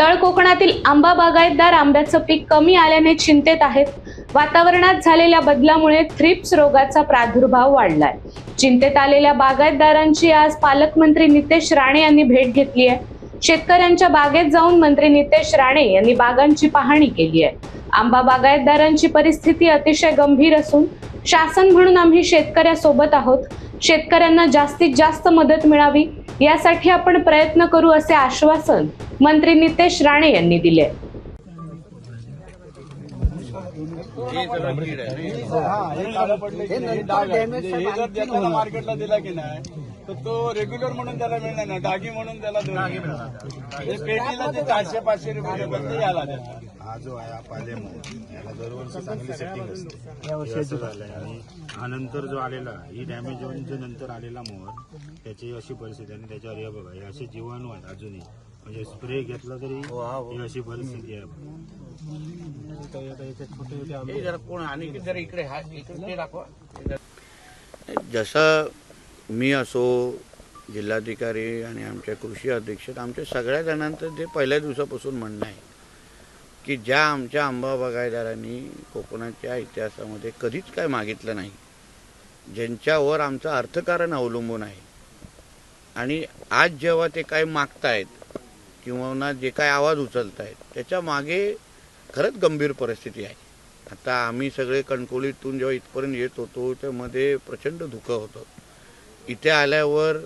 तळ कोकणातील आंबा बागायतदार आंब्याचं पीक कमी आल्याने चिंतेत आहेत। वातावरणात झालेल्या बदलामुळे थ्रिप्स रोगाचा प्रादुर्भाव वाढलाय। चिंतेत आलेल्या बागायतदारांची आज पालकमंत्री नितेश राणे यांनी भेट घेतली आहे। शेतकऱ्यांच्या बागेत जाऊन मंत्री नितेश राणे यांनी बागांची पाहणी केली आहे। आंबा बागायतदारांची परिस्थिती अतिशय गंभीर असून शासन म्हणून आम्ही शेतकऱ्यासोबत आहोत। शेतकऱ्यांना जास्तीत जास्त मदत मिळावी यासाठी आपण प्रयत्न करू असे आश्वासन मंत्री नितेश राणे यांनी दिले। मार्केटला दिला की नाही तर तो रेग्युलर म्हणून त्याला मिळणार नाही, डागी म्हणून त्याला पेटीला ते 400-500 रुपये बंद याला देतात। हा जो आहे पालेमो याला दरवर्षी चांगली सेटिंग असते, असं झालंय। आणि हा नंतर जो आलेला ही डॅमेज होऊन जो नंतर आलेला मोहर त्याची अशी परिस्थिती आणि त्याच्यावर हे बघा हे असे जीवाणू आहेत अजूनही, म्हणजे स्प्रे घेतला तरी ही अशी परिस्थिती आहे। जसं मी असो जिल्हाधिकारी आणि आमचे कृषी अधीक्षक आमच्या सगळ्या जणांचं ते पहिल्या दिवसापासून म्हणणं आहे की ज्या आमच्या आंबा बागायतदारांनी कोकणाच्या इतिहासामध्ये कधीच काय मागितलं नाही, ज्यांच्यावर आमचं अर्थकारण अवलंबून आहे, आणि आज जेव्हा ते काय मागतायत किंवा जे काय आवाज उचलतायत त्याच्या मागे खरंच गंभीर परिस्थिती आहे। आता आम्ही सगळे कणकवलीतून जेव्हा इथपर्यंत येत होतो त्यामध्ये प्रचंड धुकं होतं। इथे आल्यावर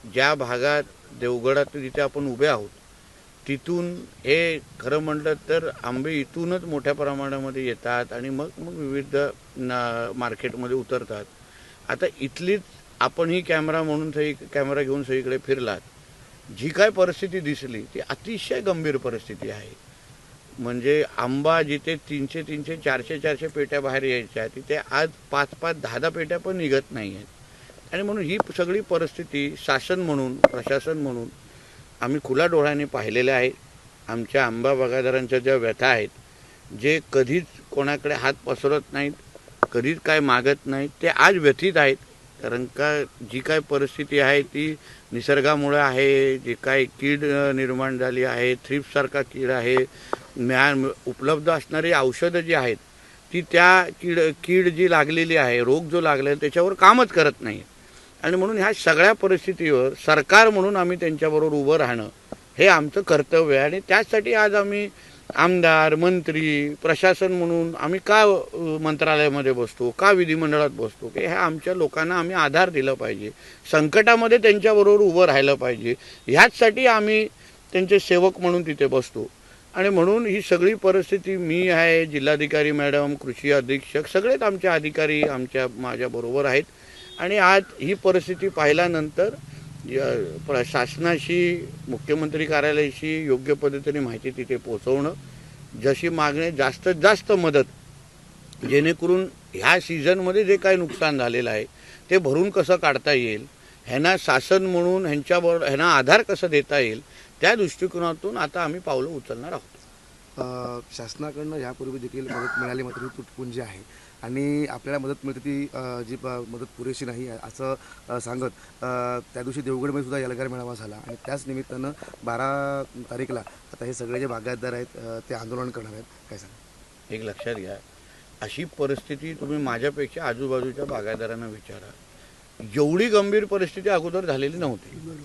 ज्या भागात देवगडात जिथे आपण उभे आहोत तिथून हे खरं म्हटलं तर आंबे इथूनच मोठ्या प्रमाणामध्ये येतात आणि मग विविध मार्केटमध्ये उतरतात। आता इथलीच आपणही कॅमेरा म्हणून कॅमेरा घेऊन सगळीकडे फिरलात, जी काय परिस्थिती दिसली ती अतिशय गंभीर परिस्थिती आहे। म्हणजे आंबा जिथे 300, 400 पेट्या बाहेर यायच्या तिथे आज 5, 10 पेट्या पण निघत नाही आहेत। आणि म्हणून ही सगळी परिस्थिती शासन म्हणून प्रशासन म्हणून आम्ही खुल्या डोळ्याने पाहिलेल्या आहे। आमच्या आंबा बागायतदारांच्या ज्या व्यथा आहेत, जे कधीच कोणाकडे हात पसरत नाहीत, कधीच काय मागत नाहीत, ते आज व्यथित आहेत। कारण का जी काय परिस्थिती आहे ती निसर्गामुळे आहे, जे काय कीड निर्माण झाली आहे, थ्रिप्ससारखा कीड आहे, उपलब्ध असणारी औषधं जी आहेत ती त्या कीड जी लागलेली आहे, रोग जो लागलेला त्याच्यावर कामच करत नाही। आणि म्हणून ह्या सगळ्या परिस्थितीवर सरकार म्हणून आम्ही त्यांच्याबरोबर उभं राहणं हे आमचं कर्तव्य आहे। आणि त्याचसाठी आज आम्ही आमदार, मंत्री, प्रशासन म्हणून आम्ही का मंत्रालयामध्ये बसतो, का विधिमंडळात बसतो की ह्या आमच्या लोकांना आम्ही आधार दिला पाहिजे, संकटामध्ये त्यांच्याबरोबर उभं राहिलं पाहिजे, ह्याचसाठी आम्ही त्यांचे सेवक म्हणून तिथे बसतो। आणि म्हणून ही सगळी परिस्थिती मी आहे, जिल्हाधिकारी मॅडम, कृषी अधीक्षक सगळेच आमचे अधिकारी माझ्याबरोबर आहेत। आणि आज ही परिस्थिती पाहिल्यानंतर शासनाशी, मुख्यमंत्री कार्यालयाशी योग्य पद्धतीने माहिती तिथे पोहोचवणं, जशी मागणी जास्तीत जास्त मदत जेणेकरून ह्या सीझनमध्ये जे काही नुकसान झालेलं आहे ते भरून कसं काढता येईल, ह्यांना शासन म्हणून ह्यांना आधार कसं देता येईल, त्या दृष्टिकोनातून आता आम्ही पावलं उचलणार आहोत। शासनाकडनं यापूर्वी देखील मदत मिळाली, मात्र ती तुटपुंजी आहे आणि आपल्याला मदत मिळते ती जी मदत पुरेशी नाही असं सांगत त्या दिवशी देवगडमध्ये सुद्धा एल्गार मेळावा झाला आणि त्याच निमित्तानं 12 तारीखला आता हे सगळे जे बागायतदार आहेत ते आंदोलन करणार आहेत। काय सांगा? एक लक्षात घ्या, अशी परिस्थिती तुम्ही माझ्यापेक्षा आजूबाजूच्या बागायतदारांना विचारा, एवढी गंभीर परिस्थिती अगोदर झालेली नव्हती।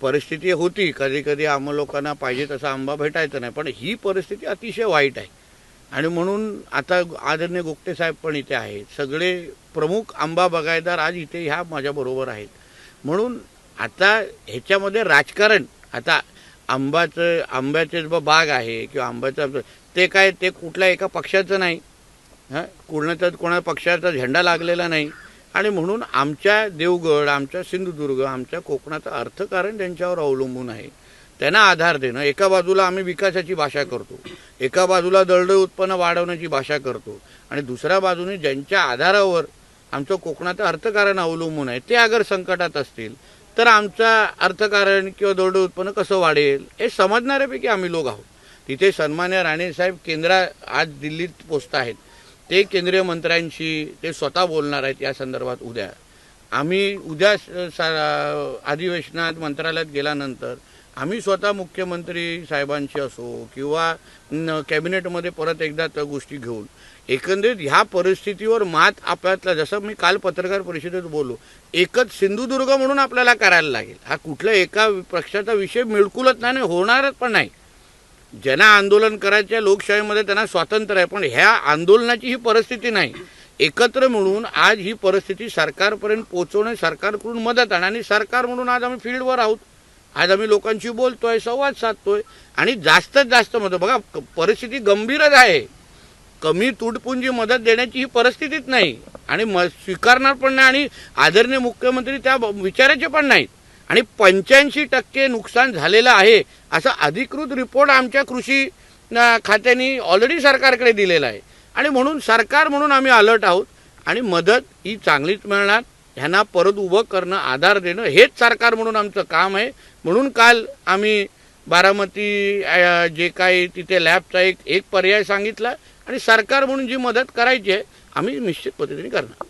परिस्थिती होती, कधी कधी आम्हा लोकांना पाहिजे तसा आंबा भेटायचा नाही, पण ही परिस्थिती अतिशय वाईट आहे। आणि म्हणून आता आदरणीय गोगटे साहेब पण इथे आहेत, सगळे प्रमुख आंबा बागायतदार आज इथे ह्या माझ्याबरोबर आहेत। म्हणून आता ह्याच्यामध्ये राजकारण, आता आंब्याचे बाग आहे किंवा आंब्याचं ते काय ते कुठल्या एका पक्षाचं नाही, कोणा पक्षाचा झेंडा लागलेला नाही। आणि म्हणून आमच्या देवगड, आमच्या सिंधुदुर्ग, आमच्या कोकणाचं अर्थकारण त्यांच्यावर अवलंबून आहे। त्यांना आधार देणं, एका बाजूला आम्ही विकासाची भाषा करतो, एका बाजूला दळदळ उत्पन्न वाढवण्याची भाषा करतो, आणि दुसऱ्या बाजूने ज्यांच्या आधारावर आमचं कोकणाचं अर्थकारण अवलंबून आहे ते अगर संकटात असतील तर आमचं अर्थकारण किंवा दळदळ उत्पन्न कसं वाढेल हे समजणाऱ्यापैकी आम्ही लोक आहोत। तिथे सन्मान्य राणेसाहेब आज दिल्लीत पोचत आहेत, ते केंद्रीय मंत्र्यांशी ते स्वतः बोलणार आहेत या संदर्भात उद्या। आम्ही उद्या अधिवेशनात मंत्रालयात गेल्यानंतर आम्ही स्वतः मुख्यमंत्री साहेबांशी असो किंवा कॅबिनेटमध्ये परत एकदा त्या गोष्टी घेऊन एकंदरीत ह्या परिस्थितीवर मात आपल्यातला, जसं मी काल पत्रकार परिषदेत बोललो, एकच सिंधुदुर्ग म्हणून आपल्याला करायला लागेल. हा कुठल्या एका पक्षाचा विषय मिळकुलत नाही, होणारच पण नाही. ज्यांना आंदोलन करायच्या लोकशाहीमध्ये त्यांना स्वातंत्र्य आहे, पण ह्या आंदोलनाची ही परिस्थिती नाही. एकत्र मिळून आज ही परिस्थिती सरकारपर्यंत पोहोचवणे, सरकारकडून मदत आणणे, आणि सरकार म्हणून आज आम्ही फील्डवर आहोत. आज आम्ही लोकांशी बोलतोय, संवाद साधतोय आणि जास्तीत जास्त मदत. बघा परिस्थिती गंभीरच आहे. कमी तुटपुंजी मदत देण्याची ही परिस्थितीच नाही आणि स्वीकारणार पण नाही आणि आदरणीय मुख्यमंत्री त्या विचाराचे पण नाहीत. आणि 85% नुकसान झालेलं आहे असा अधिकृत रिपोर्ट आमच्या कृषी खात्याने ऑलरेडी सरकारकडे दिलेला आहे. आणि म्हणून सरकार म्हणून आम्ही अलर्ट आहोत आणि मदत ही चांगलीच मिळणार. ह्यांना परत उभं करणं, आधार देणं हेच सरकार म्हणून आमचं काम आहे. म्हणून काल आम्ही बारामती जे काही तिथे लॅबचा एक पर्याय सांगितला आणि सरकार म्हणून जी मदत करायची आहे आम्ही निश्चित पद्धतीने करणार.